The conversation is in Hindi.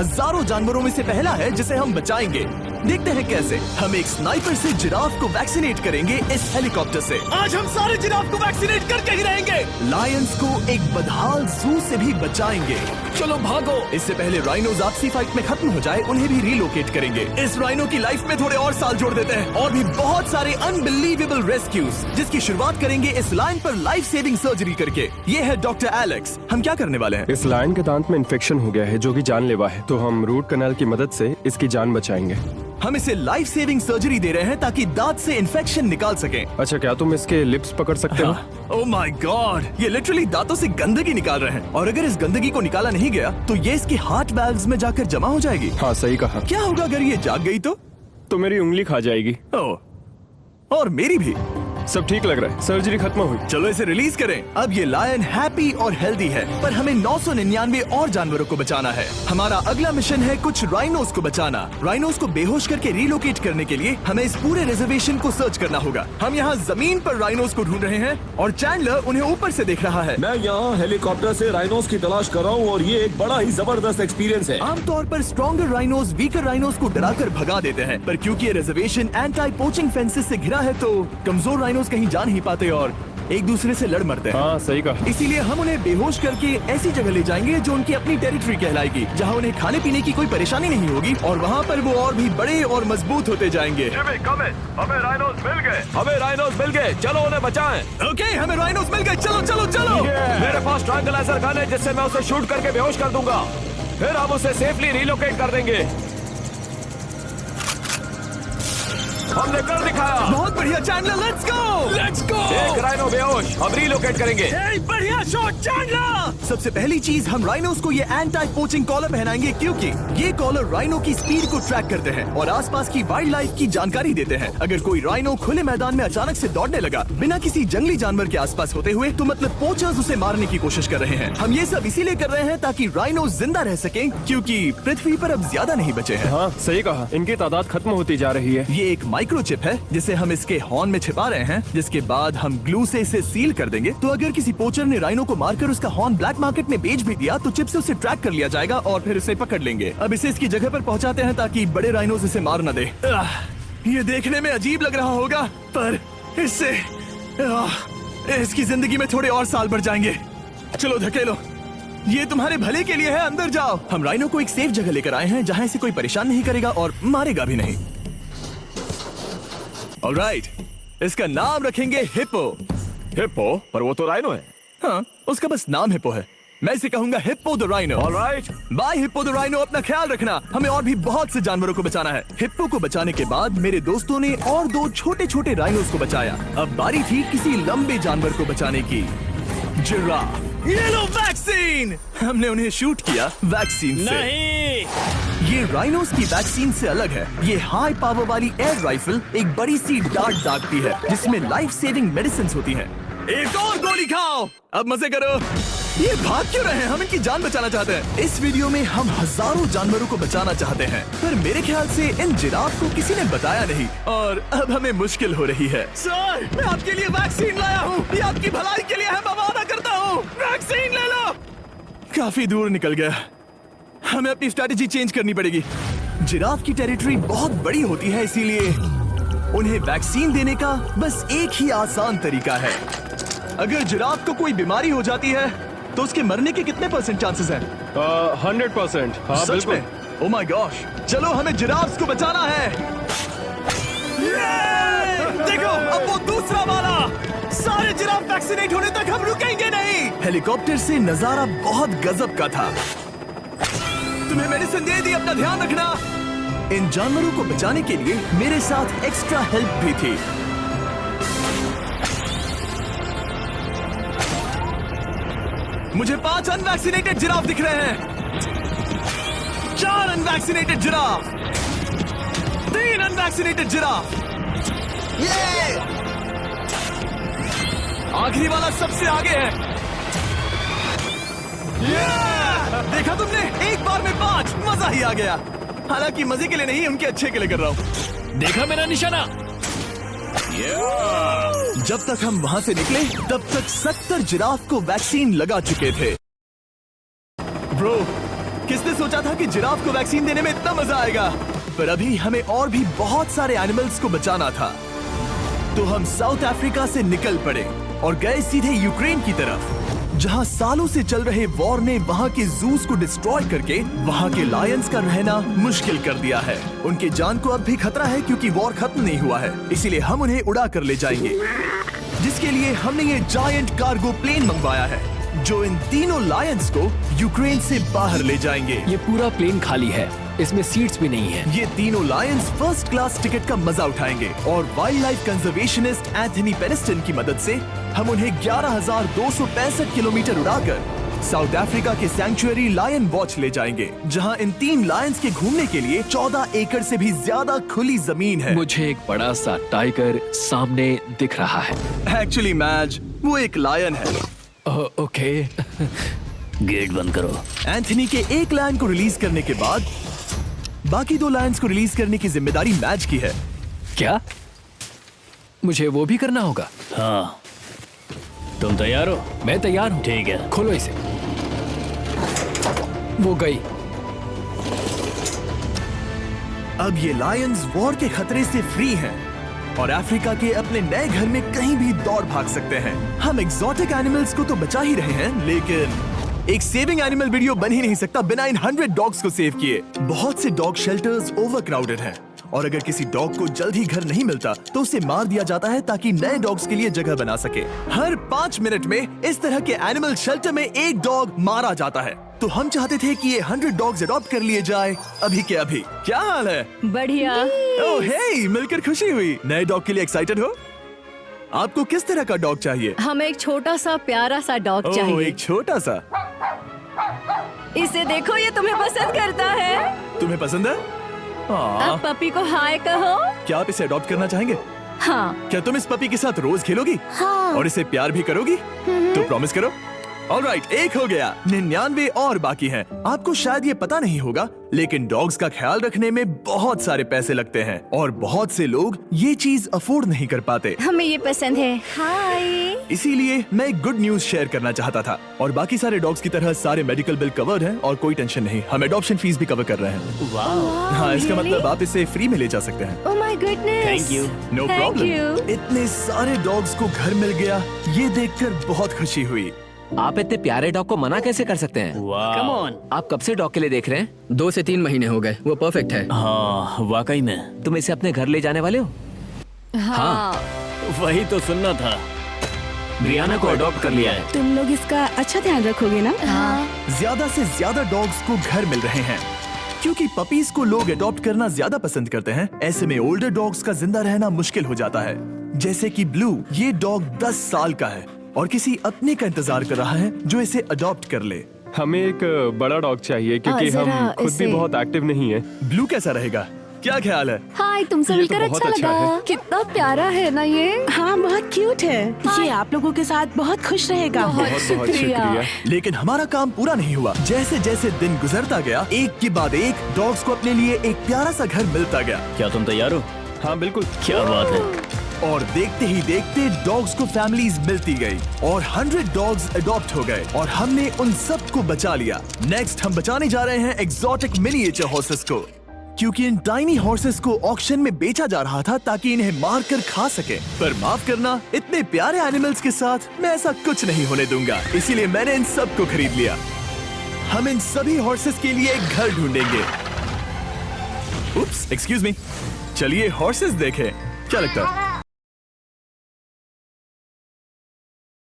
हजारों जानवरों में से पहला है जिसे हम बचाएंगे। देखते हैं कैसे। हम एक स्नाइपर से जिराफ को वैक्सीनेट करेंगे इस हेलीकॉप्टर से। आज हम सारे जिराफ को वैक्सीनेट करके ही रहेंगे। लायंस को एक बदहाल जू से भी बचाएंगे। चलो भागो। इससे पहले राइनोज आपसी फाइट में खत्म हो जाए, उन्हें भी रिलोकेट करेंगे। इस राइनो की लाइफ में थोड़े और साल जोड़ देते हैं और भी बहुत सारे अनबिलीवेबल रेस्क्यूज, जिसकी शुरुआत करेंगे इस लायन पर लाइफ सेविंग सर्जरी करके। ये है डॉक्टर एलेक्स। हम क्या करने वाले हैं? इस लायन के दांत में इन्फेक्शन हो गया है जो कि जानलेवा है, तो हम रूट कैनाल की मदद से इसकी जान बचाएंगे। हम इसे लाइफ सेविंग सर्जरी दे रहे हैं ताकि दांत से इन्फेक्शन निकाल सकें। अच्छा, क्या तुम इसके लिप्स पकड़ सकते हो? ओह माय गॉड, ये लिटरली दांतों से गंदगी निकाल रहे हैं और अगर इस गंदगी को निकाला नहीं गया तो ये इसके हार्ट वाल्व्स में जाकर जमा हो जाएगी। हाँ, सही कहा। क्या होगा अगर ये जाग गई तो मेरी उंगली खा जाएगी। ओह, और मेरी भी। सब ठीक लग रहा है, सर्जरी खत्म हुई। चलो इसे रिलीज करें। अब ये लायन हैप्पी और हेल्दी है, पर हमें 999 और जानवरों को बचाना है। हमारा अगला मिशन है कुछ राइनोस को बचाना। राइनोस को बेहोश करके रिलोकेट करने के लिए हमें इस पूरे रिजर्वेशन को सर्च करना होगा। हम यहाँ जमीन पर राइनोस को ढूंढ रहे हैं और चैंडलर उन्हें ऊपर से देख रहा है। मैं यहाँ हेलीकॉप्टर से राइनोस की तलाश कर रहा हूँ और ये एक बड़ा ही जबरदस्त एक्सपीरियंस है। आमतौर पर स्ट्रॉन्गर राइनोस वीकर राइनोस को डराकर भगा देते हैं, पर क्योंकि ये रिजर्वेशन एंटी पोचिंग फेंसेस से घिरा है तो कमजोर राइनोस कहीं जा नहीं पाते और एक दूसरे से लड़ मरते हैं। हाँ, सही कहा। इसीलिए हम उन्हें बेहोश करके ऐसी जगह ले जाएंगे जो उनकी अपनी टेरिटरी कहलाएगी, जहाँ उन्हें खाने पीने की कोई परेशानी नहीं होगी और वहाँ पर वो और भी बड़े और मजबूत होते जाएंगे। हमें राइनोस मिल गए, चलो उन्हें बचाएं। ओके, हमें राइनोस मिल गए, चलो चलो चलो। मेरे पास ट्रैंगलाइजर गन है जिससे मैं उसे शूट करके बेहोश कर दूंगा, फिर हम उसे सेफली रिलोकेट कर देंगे। हमने कर दिखाया। बहुत बढ़िया चैंडलर, लेट्स गो। एक राइनो बेहोश, अब रिलोकेट करेंगे। बढ़िया शॉट चैंडलर। सबसे पहली चीज, हम राइनोस को ये एंटी पोचिंग कॉलर पहनाएंगे क्योंकि ये कॉलर राइनो की स्पीड को ट्रैक करते हैं और आसपास की वाइल्ड लाइफ की जानकारी देते हैं। अगर कोई राइनो खुले मैदान में अचानक से दौड़ने लगा बिना किसी जंगली जानवर के आसपास होते हुए, तो मतलब पोचर्स उसे मारने की कोशिश कर रहे हैं। हम ये सब इसीलिए कर रहे हैं ताकि राइनो जिंदा रह सकें, क्योंकि पृथ्वी पर अब ज्यादा नहीं बचे हैं। हाँ, सही कहा। इनकी तादाद खत्म होती जा रही है। ये एक माइक्रोचिप है जिसे हम इसके हॉर्न में छिपा रहे हैं, जिसके बाद हम ग्लू से इसे सील कर देंगे। तो अगर किसी पोचर ने राइनो को मारकर उसका हॉर्न ब्लैक मार्केट में बेच भी दिया तो चिप से उसे ट्रैक कर लिया जाएगा और फिर उसे पकड़ लेंगे। अब इसे इसकी जगह पर पहुंचाते हैं ताकि बड़े राइनोस इसे मार न दे। ये देखने में अजीब लग रहा होगा, पर इससे इसकी जिंदगी में थोड़े और साल बढ़ जाएंगे। चलो धकेलो, ये तुम्हारे भले के लिए है, अंदर जाओ। हम राइनो को एक सेफ जगह लेकर आए हैं जहाँ इसे कोई परेशान नहीं करेगा और मारेगा भी नहीं। ऑलराइट, इसका नाम रखेंगे हिप्पो। हिप्पो? पर वो तो राइनो है। हाँ, उसका बस नाम हिप्पो है। मैं इसे कहूंगा hippo the rhino. Alright. Bye hippo the rhino, अपना ख्याल रखना। हमें और भी बहुत से जानवरों को बचाना है। हिप्पो को बचाने के बाद मेरे दोस्तों ने और 2 छोटे छोटे राइनोस को बचाया। अब बारी थी किसी लंबे जानवर को बचाने की। जिराफ। ये लो वैक्सीन। हमने उन्हें शूट किया वैक्सीन से। नहीं, ये राइनोस की वैक्सीन से अलग है। ये हाई पावर वाली एयर राइफल एक बड़ी सी डार्ट दागती है जिसमें लाइफ सेविंग मेडिसिन होती हैं। एक और गोली खाओ, अब मजे करो। ये भाग क्यों रहे हैं? हम इनकी जान बचाना चाहते हैं। इस वीडियो में हम हजारों जानवरों को बचाना चाहते हैं, पर मेरे ख्याल से इन जिराफ को किसी ने बताया नहीं और अब हमें मुश्किल हो रही है। सर, मैं आपके लिए वैक्सीन लाया हूँ। ये आपकी भलाई के लिए है, मैं वादा करता हूँ। वैक्सीन ले लो। काफी दूर निकल गया, हमें अपनी स्ट्रैटेजी चेंज करनी पड़ेगी। जिराफ की टेरिटरी बहुत बड़ी होती है, इसीलिए उन्हें वैक्सीन देने का बस एक ही आसान तरीका है। अगर जिराफ को कोई बीमारी हो जाती है तो उसके मरने के कितने % चांसेस हैं? 100%। हाँ, सच बिल्कुल। में? ओह माय गॉश, चलो हमें जिराफ्स को बचाना है। देखो, अब वो दूसरा वाला। सारे जिराफ वैक्सीनेट होने तक हम रुकेंगे नहीं। हेलीकॉप्टर से नजारा बहुत गजब का था। तुम्हें मेडिसिन दे दी, अपना ध्यान रखना। इन जानवरों को बचाने के लिए मेरे साथ एक्स्ट्रा हेल्प भी थी। मुझे 5 अनवैक्सीनेटेड जिराफ दिख रहे हैं। 4 अनवैक्सीनेटेड जिराफ, 3 अनवैक्सीनेटेड जिराफ। ये आखिरी वाला सबसे आगे है। देखा तुमने, एक बार में 5, मजा ही आ गया। हालांकि मजे के लिए नहीं, उनके अच्छे के लिए कर रहा हूँ। देखा मेरा निशाना? जब तक हम वहां से निकले तब तक 70 जिराफ को वैक्सीन लगा चुके थे। ब्रो, किसने सोचा था कि जिराफ को वैक्सीन देने में इतना मजा आएगा? पर अभी हमें और भी बहुत सारे एनिमल्स को बचाना था, तो हम साउथ अफ्रीका से निकल पड़े और गए सीधे यूक्रेन की तरफ, जहां सालों से चल रहे वॉर ने वहां के जूस को डिस्ट्रॉय करके वहां के लायंस का रहना मुश्किल कर दिया है। उनके जान को अब भी खतरा है क्योंकि वॉर खत्म नहीं हुआ है, इसीलिए हम उन्हें उड़ा कर ले जाएंगे, जिसके लिए हमने ये जायंट कार्गो प्लेन मंगवाया है जो इन तीनों लायंस को यूक्रेन से बाहर ले जाएंगे। ये पूरा प्लेन खाली है, इसमेमें सीट्स भी नहीं है। ये तीनों लायंस फर्स्ट क्लास टिकट का मजा उठाएंगे और वाइल्ड लाइफ कंजर्वेशनिस्ट एंथनी पेनिस्टन की मदद से हम उन्हें 11,265 किलोमीटर उड़ाकर साउथ अफ्रीका के सैंक्चुअरी लायन वॉच ले जाएंगे, जहां इन 3 लायंस के घूमने के लिए 14 एकड़ से भी ज्यादा खुली जमीन है। मुझे एक बड़ा सा टाइगर सामने दिख रहा है। एक्चुअली मैच वो एक लायन है। ओके। गेट बंद करो। एंथनी के एक लायन को रिलीज करने के बाद बाकी 2 लायंस को रिलीज करने की जिम्मेदारी मैच की है। क्या मुझे वो भी करना होगा? हाँ, तुम तैयार हो? मैं तैयार हूँ। ठीक है। खोलो इसे। वो गई। अब ये लायंस वॉर के खतरे से फ्री हैं और अफ्रीका के अपने नए घर में कहीं भी दौड़ भाग सकते हैं। हम एग्जॉटिक एनिमल्स को तो बचा ही रहे हैं, लेकिन एक सेविंग एनिमल वीडियो बन ही नहीं सकता बिना इन 100 डॉग्स को सेव किए। बहुत से डॉग शेल्टर्स ओवरक्राउडेड हैं और अगर किसी डॉग को जल्द ही घर नहीं मिलता तो उसे मार दिया जाता है ताकि नए डॉग्स के लिए जगह बना सके। हर 5 मिनट में इस तरह के एनिमल शेल्टर में एक डॉग मारा जाता है, तो हम चाहते थे कि ये 100 डॉग्स अडॉप्ट कर लिए जाए अभी के अभी। क्या हाल है? बढ़िया। ओह हे, मिलकर खुशी हुई। नए डॉग के लिए एक्साइटेड हो? आपको किस तरह का डॉग चाहिए? हमें एक छोटा सा प्यारा सा डॉग ओह, चाहिए। एक छोटा सा। इसे देखो, ये तुम्हें पसंद करता है। तुम्हें पसंद है? अब पपी को हाय कहो। क्या आप इसे अडॉप्ट करना चाहेंगे? हाँ। क्या तुम इस पपी के साथ रोज खेलोगी? हाँ। और इसे प्यार भी करोगी? तो प्रॉमिस करो। ऑलराइट, एक हो गया, 99 और बाकी हैं। आपको शायद ये पता नहीं होगा, लेकिन डॉग्स का ख्याल रखने में बहुत सारे पैसे लगते हैं और बहुत से लोग ये चीज अफोर्ड नहीं कर पाते। हमें ये पसंद है। हाय। इसीलिए मैं एक गुड न्यूज शेयर करना चाहता था। और बाकी सारे डॉग्स की तरह सारे मेडिकल बिल कवर्ड हैं और कोई टेंशन नहीं, हम एडॉप्शन फीस भी कवर कर रहे हैं। हाँ, इसका मतलब आप इसे फ्री में ले जा सकते हैं। Oh my goodness. Thank you. No Thank problem. you. इतने सारे डॉग्स को घर मिल गया, ये देखकर बहुत खुशी हुई। आप इतने प्यारे डॉग को मना कैसे कर सकते हैं? Come on. आप कब से डॉग के लिए देख रहे हैं? 2 से 3 महीने हो गए, वो परफेक्ट है। हाँ, वाकई में। तुम इसे अपने घर ले जाने वाले हो? हाँ। वही तो सुनना था। ब्रियाना को अडॉप्ट कर लिया है। तुम लोग इसका अच्छा ध्यान रखोगे ना? हाँ। ज्यादा से ज्यादा डॉग्स को घर मिल रहे हैं क्योंकि पपीज को लोग अडॉप्ट करना ज्यादा पसंद करते हैं। ऐसे में ओल्डर डॉग्स का जिंदा रहना मुश्किल हो जाता है, जैसे कि ब्लू। ये डॉग 10 साल का है और किसी अपने का इंतजार कर रहा है जो इसे अडॉप्ट कर ले। हमें एक बड़ा डॉग चाहिए क्योंकि जरा हम खुद भी इसे- बहुत एक्टिव नहीं है। ब्लू कैसा रहेगा? क्या ख्याल है? हाय, तुमसे ये तो मिलकर बहुत अच्छा अच्छा लगा। है। कितना प्यारा है ना ये। हाँ, बहुत क्यूट है। ये आप लोगों के साथ बहुत खुश रहेगा। बहुत बहुत शुक्रिया। शुक्रिया। लेकिन हमारा काम पूरा नहीं हुआ। जैसे जैसे दिन गुजरता गया, एक के बाद एक डॉग्स को अपने लिए एक प्यारा सा घर मिलता गया क्या तुम तैयार हो? हाँ बिल्कुल। क्या बात है। और देखते ही देखते डॉग्स को फैमिलीज मिलती गई और 100 डॉग्स अडॉप्ट हो गए और हमने उन सब को बचा लिया। नेक्स्ट हम बचाने जा रहे हैं एग्जॉटिक मिनिएचर हॉर्सेस को, क्योंकि इन टाइनी हॉर्सेस को ऑक्शन में बेचा जा रहा था ताकि इन्हें मार कर खा सके। पर माफ करना, इतने प्यारे एनिमल्स के साथ मैं ऐसा कुछ नहीं होने दूंगा, इसीलिए मैंने इन सब को खरीद लिया। हम इन सभी हॉर्सेस के लिए एक घर ढूंढेंगे। उप्स, एक्सक्यूज मी। चलिए हॉर्सेस देखें। क्या लगता है?